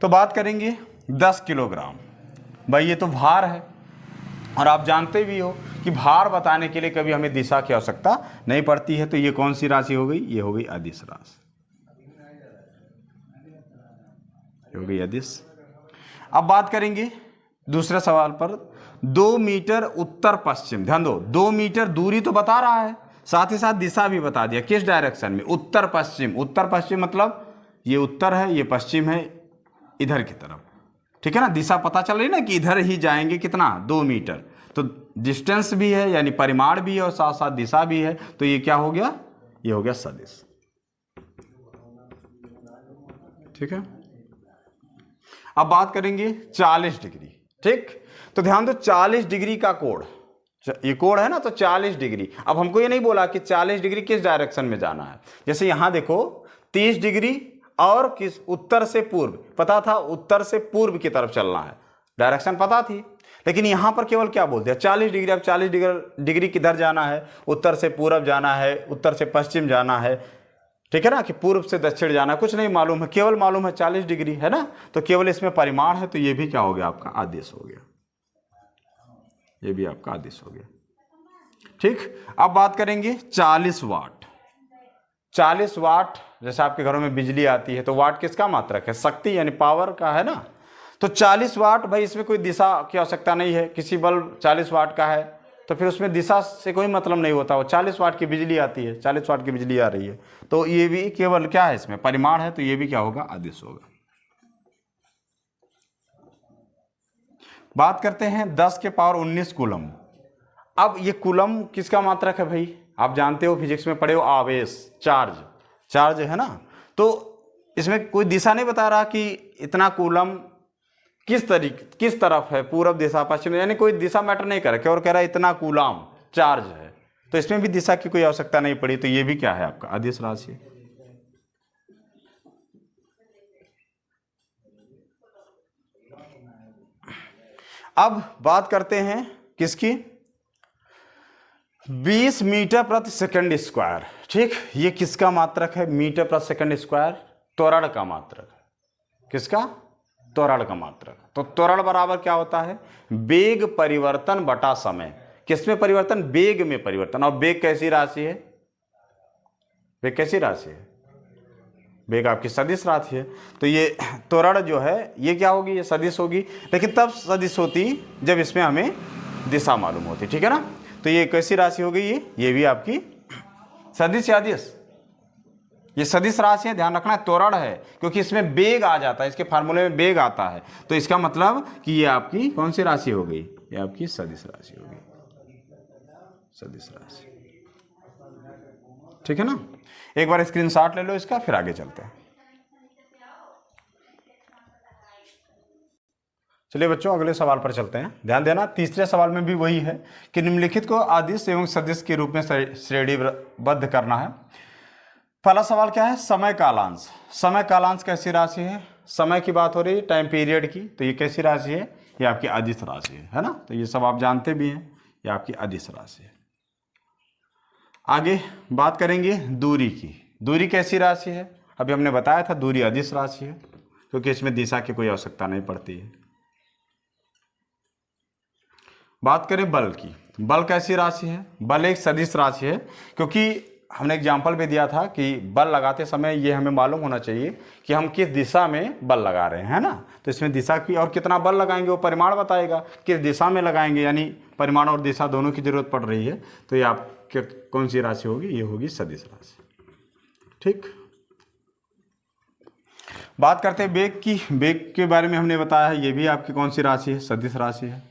तो बात करेंगे 10 किलोग्राम। भाई ये तो भार है, और आप जानते भी हो कि भार बताने के लिए कभी हमें दिशा की आवश्यकता नहीं पड़ती है। तो ये कौन सी राशि हो गई? ये हो गई अदिश राशि, हो गई अदिश। अब बात करेंगे दूसरे सवाल पर। 2 मीटर उत्तर पश्चिम, ध्यान दो, 2 मीटर दूरी तो बता रहा है, साथ ही साथ दिशा भी बता दिया, किस डायरेक्शन में? उत्तर पश्चिम। उत्तर पश्चिम मतलब ये उत्तर है, ये पश्चिम है, इधर की तरफ, ठीक है ना। दिशा पता चल रही ना कि इधर ही जाएंगे, कितना? 2 मीटर। तो डिस्टेंस भी है यानी परिमाण भी है और साथ साथ दिशा भी है। तो ये क्या हो गया? ये हो गया सदिश, ठीक है। अब बात करेंगे 40 डिग्री, ठीक। तो ध्यान दो, 40 डिग्री का कोण, ये कोण है ना, तो 40 डिग्री। अब हमको ये नहीं बोला कि 40 डिग्री किस डायरेक्शन में जाना है। जैसे यहां देखो 30 डिग्री और किस, उत्तर से पूर्व, पता था उत्तर से पूर्व की तरफ चलना है, डायरेक्शन पता थी। लेकिन यहां पर केवल क्या बोल दिया? 40 डिग्री। अब 40 डिग्री किधर जाना है? उत्तर से पूर्व जाना है, उत्तर से पश्चिम जाना है, ठीक है ना, कि पूर्व से दक्षिण जाना है, कुछ नहीं मालूम है, केवल मालूम है 40 डिग्री, है ना। तो केवल इसमें परिमाण है, तो ये भी क्या हो गया? आपका आदेश हो गया, ये भी आपका आदेश हो गया, ठीक। अब बात करेंगे 40 वाट। 40 वाट, जैसे आपके घरों में बिजली आती है तो वाट किसका मात्रक है? शक्ति यानी पावर का, है ना। तो 40 वाट, भाई इसमें कोई दिशा की आवश्यकता नहीं है। किसी बल्ब 40 वाट का है तो फिर उसमें दिशा से कोई मतलब नहीं होता। वो 40 वाट की बिजली आती है, 40 वाट की बिजली आ रही है, तो ये भी केवल क्या है? इसमें परिमाण है, तो ये भी क्या होगा? आदेश होगा। बात करते हैं 10 के पावर 19 कूलम। अब ये कूलम किसका मात्रक है भाई? आप जानते हो, फिजिक्स में पढ़े हो, आवेश, चार्ज, चार्ज है ना। तो इसमें कोई दिशा नहीं बता रहा कि इतना कूलम किस तरफ है, पूर्व दिशा, पश्चिम, यानी कोई दिशा मैटर नहीं कर रहा, और कह रहा है इतना कूलम चार्ज है। तो इसमें भी दिशा की कोई आवश्यकता नहीं पड़ी। तो ये भी क्या है? आपका अदिश राशि। अब बात करते हैं किसकी? 20 मीटर प्रति सेकंड स्क्वायर, ठीक। ये किसका मात्रक है? मीटर प्रति सेकंड स्क्वायर, त्वरण का मात्रक। किसका? त्वरण का मात्रक। तो त्वरण बराबर क्या होता है? वेग परिवर्तन बटा समय। किसमें परिवर्तन? वेग में परिवर्तन। और वेग कैसी राशि है? वेग कैसी राशि है? वेग आपकी सदिश राशि है। तो ये त्वरण जो है ये क्या होगी? ये सदिश होगी। लेकिन तब सदिश होती जब इसमें हमें दिशा मालूम होती, ठीक है ना। तो ये कैसी राशि हो गई? ये भी आपकी सदिश या अदिश? ये सदिश राशि है, ध्यान रखना, त्वरण है, क्योंकि इसमें वेग आ जाता है, इसके फार्मूले में वेग आता है। तो इसका मतलब कि ये आपकी कौन सी राशि हो गई? ये आपकी सदिश राशि हो गई, सदिश राशि, ठीक है ना। एक बार स्क्रीनशॉट ले लो इसका, फिर आगे चलते हैं। चलिए बच्चों, अगले सवाल पर चलते हैं। ध्यान देना, तीसरे सवाल में भी वही है कि निम्नलिखित को अदिश एवं सदिश के रूप में श्रेणीबद्ध करना है। पहला सवाल क्या है? समय कालांश। समय कालांश कैसी राशि है? समय की बात हो रही है, टाइम पीरियड की, तो ये कैसी राशि है? ये आपकी अदिश राशि है ना। तो ये सब आप जानते भी हैं, ये आपकी अदिश राशि है। आगे बात करेंगे दूरी की। दूरी कैसी राशि है? अभी हमने बताया था दूरी अदिश राशि है, क्योंकि इसमें दिशा की कोई आवश्यकता नहीं पड़ती है। बात करें बल की। बल कैसी राशि है? बल एक सदिश राशि है, क्योंकि हमने एग्जाम्पल भी दिया था कि बल लगाते समय ये हमें मालूम होना चाहिए कि हम किस दिशा में बल लगा रहे हैं, है ना। तो इसमें दिशा की, और कितना बल लगाएंगे वो परिमाण बताएगा, किस दिशा में लगाएंगे, यानी परिमाण और दिशा दोनों की जरूरत पड़ रही है। तो ये आपके कौन सी राशि होगी? ये होगी सदिश राशि, ठीक। बात करते हैं वेग की। वेग के बारे में हमने बताया है, ये भी आपकी कौन सी राशि है? सदिश राशि है।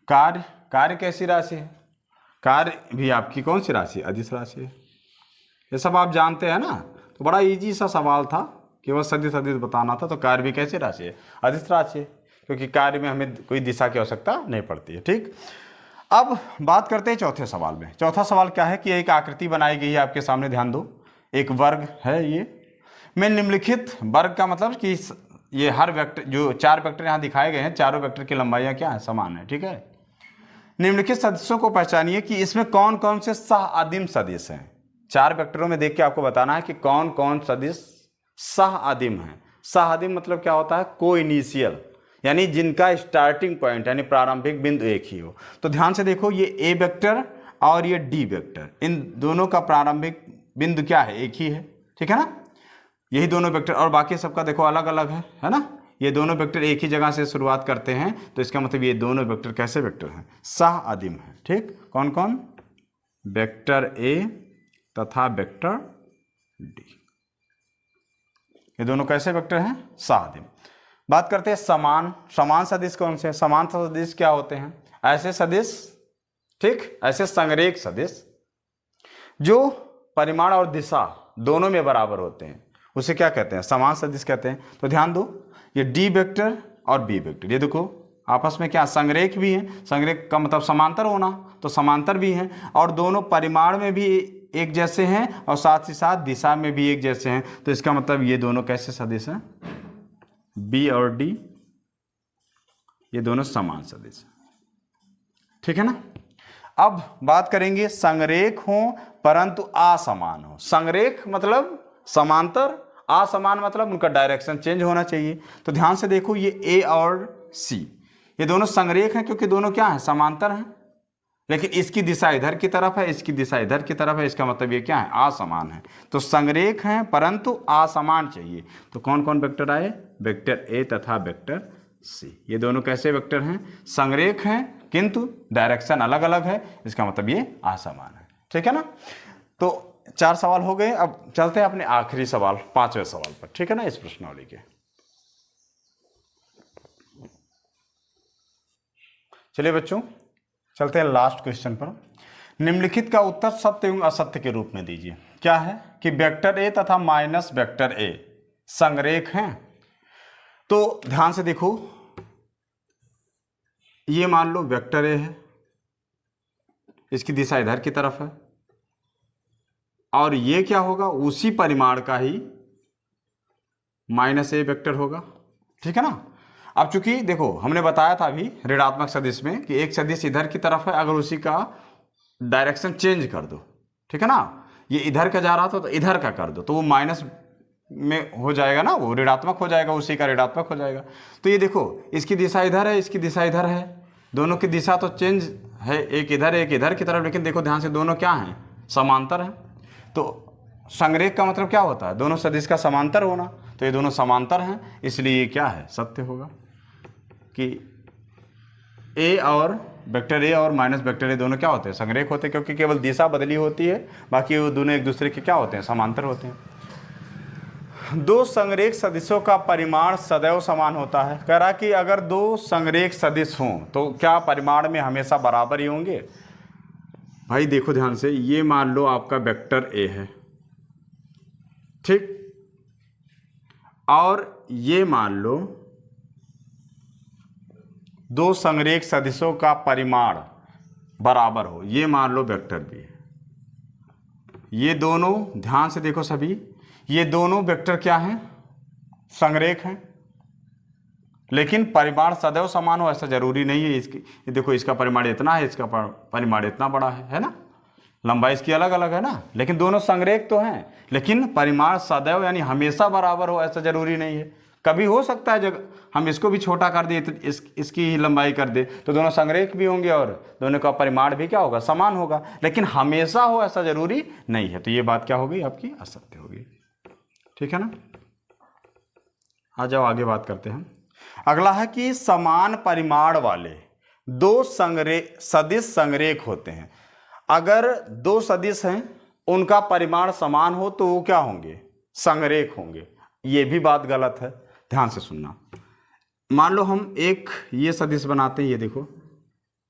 कार्य, कार्य कैसी राशि है? कार्य भी आपकी कौन सी राशि? अदिश राशि है। ये सब आप जानते हैं ना, तो बड़ा इजी सा सवाल था, केवल सदिश सदिश बताना था। तो कार्य भी कैसी राशि है? अदिश राशि है, क्योंकि कार्य में हमें कोई दिशा की आवश्यकता नहीं पड़ती है, ठीक। अब बात करते हैं चौथे सवाल में। चौथा सवाल क्या है कि एक आकृति बनाई गई है आपके सामने, ध्यान दो, एक वर्ग है ये। मैं निम्नलिखित वर्ग का मतलब कि ये हर वेक्टर, जो 4 वेक्टर यहाँ दिखाए गए हैं, चारों वेक्टर की लंबाइयाँ क्या है? समान है, ठीक है। निम्नलिखित सदिशों को पहचानिए कि इसमें कौन कौन से सह आदिम सदिश हैं। 4 वेक्टरों में देख के आपको बताना है कि कौन कौन सदिश सह आदिम है। सह आदिम मतलब क्या होता है? को इनिशियल, यानी जिनका स्टार्टिंग पॉइंट यानी प्रारंभिक बिंदु एक ही हो। तो ध्यान से देखो, ये ए वेक्टर और ये डी वेक्टर, इन दोनों का प्रारंभिक बिंदु क्या है, एक ही है, ठीक है ना। यही दोनों वेक्टर, और बाकी सबका देखो अलग अलग है ना। ये दोनों वेक्टर एक ही जगह से शुरुआत करते हैं, तो इसका मतलब ये दोनों वेक्टर कैसे वेक्टर हैं, सह अदिम है। ठीक, कौन कौन, वेक्टर ए तथा वेक्टर डी, ये दोनों कैसे वेक्टर हैं, सह अदिम। बात करते हैं समान। समान सदिश कौन से हैं? समान सदिश क्या होते हैं? ऐसे सदिश, ठीक, ऐसे संरेख सदिश जो परिमाण और दिशा दोनों में बराबर होते हैं, उसे क्या कहते हैं, समान सदिश कहते हैं। तो ध्यान दो, ये डी वेक्टर और बी वेक्टर, ये देखो आपस में क्या संरेख भी हैं। संरेख का मतलब समांतर होना, तो समांतर भी हैं, और दोनों परिमाण में भी एक जैसे हैं और साथ ही साथ दिशा में भी एक जैसे हैं। तो इसका मतलब ये दोनों कैसे सदिश हैं, बी और डी, ये दोनों समान सदिश हैं, ठीक है ना। अब बात करेंगे संरेख हो परंतु असमान हो। संरेख मतलब समांतर, असमान मतलब उनका डायरेक्शन चेंज होना चाहिए। तो ध्यान से देखो, ये ए और सी, ये दोनों संरेख हैं क्योंकि दोनों क्या हैं, समांतर हैं, लेकिन इसकी दिशा इधर की तरफ है, इसकी दिशा इधर की तरफ है, इसका मतलब ये क्या है, असमान है। तो संरेख हैं परंतु असमान चाहिए। तो कौन कौन वेक्टर आए, वेक्टर ए तथा वेक्टर सी, ये दोनों कैसे वेक्टर हैं, संरेख हैं किंतु डायरेक्शन अलग अलग है, इसका मतलब ये असमान है, ठीक है ना। तो 4 सवाल हो गए। अब चलते हैं अपने आखिरी सवाल, 5वें सवाल पर, ठीक है ना, इस प्रश्नावली के। चलिए बच्चों, चलते हैं लास्ट क्वेश्चन पर। निम्नलिखित का उत्तर सत्य एवं असत्य के रूप में दीजिए। क्या है कि वेक्टर ए तथा माइनस वेक्टर ए संरेख हैं। तो ध्यान से देखो, ये मान लो वेक्टर ए है, इसकी दिशा इधर की तरफ है, और ये क्या होगा, उसी परिमाण का ही माइनस ए वेक्टर होगा, ठीक है ना। अब चूंकि देखो हमने बताया था अभी ऋणात्मक सदिश में कि एक सदिश इधर की तरफ है, अगर उसी का डायरेक्शन चेंज कर दो, ठीक है ना, ये इधर का जा रहा था तो इधर का कर दो, तो वो माइनस में हो जाएगा ना, वो ऋणात्मक हो जाएगा, उसी का ऋणात्मक हो जाएगा। तो ये देखो, इसकी दिशा इधर है, इसकी दिशा इधर है, दोनों की दिशा तो चेंज है, एक इधर की तरफ, लेकिन देखो ध्यान से दोनों क्या हैं, समांतर हैं। तो संरेख का मतलब क्या होता है, दोनों सदिश का समांतर होना। तो ये दोनों समांतर हैं, इसलिए ये क्या है, सत्य होगा कि ए और वेक्टर ए और माइनस वेक्टर ए दोनों क्या होते हैं, संरेख होते हैं, क्योंकि केवल दिशा बदली होती है, बाकी वो दोनों एक दूसरे के क्या होते हैं, समांतर होते हैं। दो संरेख सदिशों का परिमाण सदैव समान होता है। कह रहा कि अगर दो संरेख सदिश हों तो क्या परिमाण में हमेशा बराबर ही होंगे। भाई देखो ध्यान से, ये मान लो आपका वेक्टर ए है, ठीक, और ये मान लो दो संरेख सदिशों का परिमाण बराबर हो, ये मान लो वेक्टर बी है। ये दोनों ध्यान से देखो सभी, ये दोनों वेक्टर क्या हैं, संरेख हैं, लेकिन परिमाण सदैव समान हो ऐसा जरूरी नहीं है। इसकी देखो, इसका परिमाण इतना है, इसका परिमाण इतना बड़ा है ना, लंबाई इसकी अलग अलग है ना, लेकिन दोनों संरेख तो हैं, लेकिन परिमाण सदैव यानी हमेशा बराबर हो ऐसा जरूरी नहीं है। कभी हो सकता है जब हम इसको भी छोटा कर दें तो इसकी ही लंबाई कर दे, तो दोनों संरेख भी होंगे और दोनों का परिमाण भी क्या होगा, समान होगा, लेकिन हमेशा हो ऐसा जरूरी नहीं है। तो ये बात क्या होगी, आपकी असत्य होगी, ठीक है ना। आ जाओ आगे बात करते हैं। अगला है कि समान परिमाण वाले दो सदिश संरेख होते हैं। अगर दो सदिश हैं, उनका परिमाण समान हो तो वो क्या होंगे, संरेख होंगे। ये भी बात गलत है, ध्यान से सुनना। मान लो हम एक ये सदिश बनाते हैं, ये देखो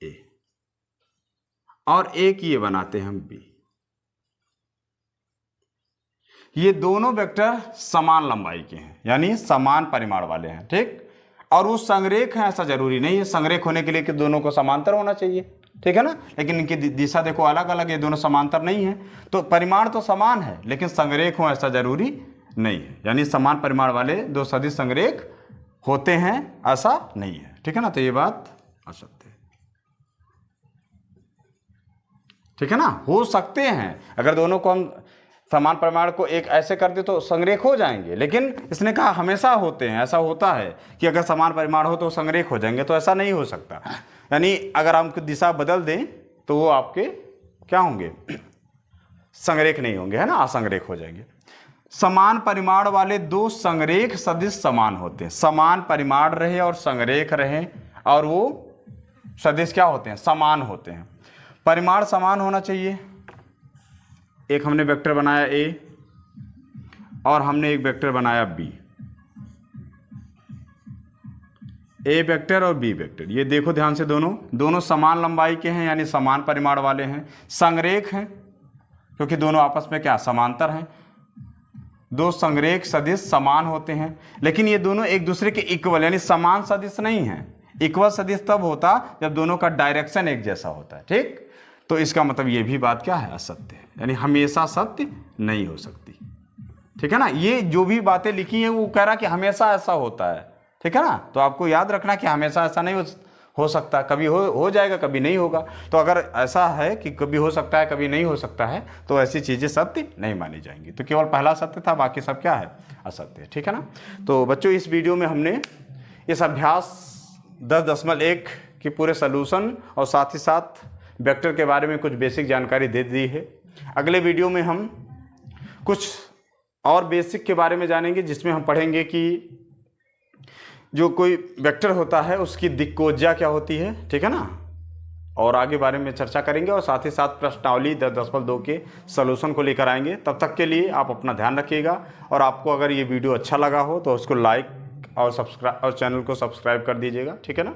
ए, और एक ये बनाते हैं हम बी। ये दोनों वेक्टर समान लंबाई के हैं, यानी समान परिमाण वाले हैं, ठीक, और वो संरेख हैं ऐसा जरूरी नहीं है। संरेख होने के लिए कि दोनों को समांतर होना चाहिए, ठीक है ना, लेकिन इनकी दिशा देखो अलग अलग है, दोनों समांतर नहीं है, तो परिमाण तो समान है लेकिन संरेख हो ऐसा जरूरी नहीं है। यानी समान परिमाण वाले दो सदिश संरेख होते हैं ऐसा नहीं है, ठीक है ना। तो ये बात असत्य है, ठीक है ना। हो सकते हैं, अगर दोनों को हम समान परिमाण को एक ऐसे कर दे तो संरेख हो जाएंगे, लेकिन इसने कहा हमेशा होते हैं, ऐसा होता है कि अगर समान परिमाण हो तो संरेख हो जाएंगे, तो ऐसा नहीं हो सकता। यानी अगर हम दिशा बदल दें तो वो आपके क्या होंगे, संरेख नहीं होंगे, है ना, असंरेख हो जाएंगे। समान परिमाण वाले दो संरेख सदिश समान होते हैं। समान परिमाण रहे और संरेख रहे और वो सदिश क्या होते हैं, समान होते हैं। परिमाण समान होना चाहिए। एक हमने वेक्टर बनाया a और हमने एक वेक्टर बनाया b, a वेक्टर और b वेक्टर। ये देखो ध्यान से, दोनों समान लंबाई के हैं, यानी समान परिमाण वाले हैं। संरेख हैं क्योंकि दोनों आपस में क्या, समांतर हैं। दो संरेख सदिश समान होते हैं, लेकिन ये दोनों एक दूसरे के इक्वल यानी समान सदिश नहीं है। इक्वल सदिश तब होता जब दोनों का डायरेक्शन एक जैसा होता है, ठीक। तो इसका मतलब ये भी बात क्या है, असत्य है, यानी हमेशा सत्य नहीं हो सकती, ठीक है ना। ये जो भी बातें लिखी हैं वो कह रहा कि हमेशा ऐसा होता है, ठीक है ना। तो आपको याद रखना कि हमेशा ऐसा नहीं हो सकता, कभी हो जाएगा, कभी नहीं होगा। तो अगर ऐसा है कि कभी हो सकता है, कभी नहीं हो सकता है, तो ऐसी चीज़ें सत्य नहीं मानी जाएंगी। तो केवल पहला सत्य था, बाकी सब क्या है, असत्य, ठीक है ना। तो बच्चों, इस वीडियो में हमने इस अभ्यास 10.1 की पूरे सलूशन और साथ ही साथ वेक्टर के बारे में कुछ बेसिक जानकारी दे दी है। अगले वीडियो में हम कुछ और बेसिक के बारे में जानेंगे, जिसमें हम पढ़ेंगे कि जो कोई वेक्टर होता है उसकी दिक्कोज्या क्या होती है, ठीक है ना, और आगे बारे में चर्चा करेंगे और साथ ही साथ प्रश्नावली 10.2 के सलूशन को लेकर आएंगे। तब तक के लिए आप अपना ध्यान रखिएगा, और आपको अगर ये वीडियो अच्छा लगा हो तो उसको लाइक और सब्सक्राइब और चैनल को सब्सक्राइब कर दीजिएगा, ठीक है ना।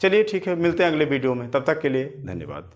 चलिए ठीक है, मिलते हैं अगले वीडियो में, तब तक के लिए धन्यवाद।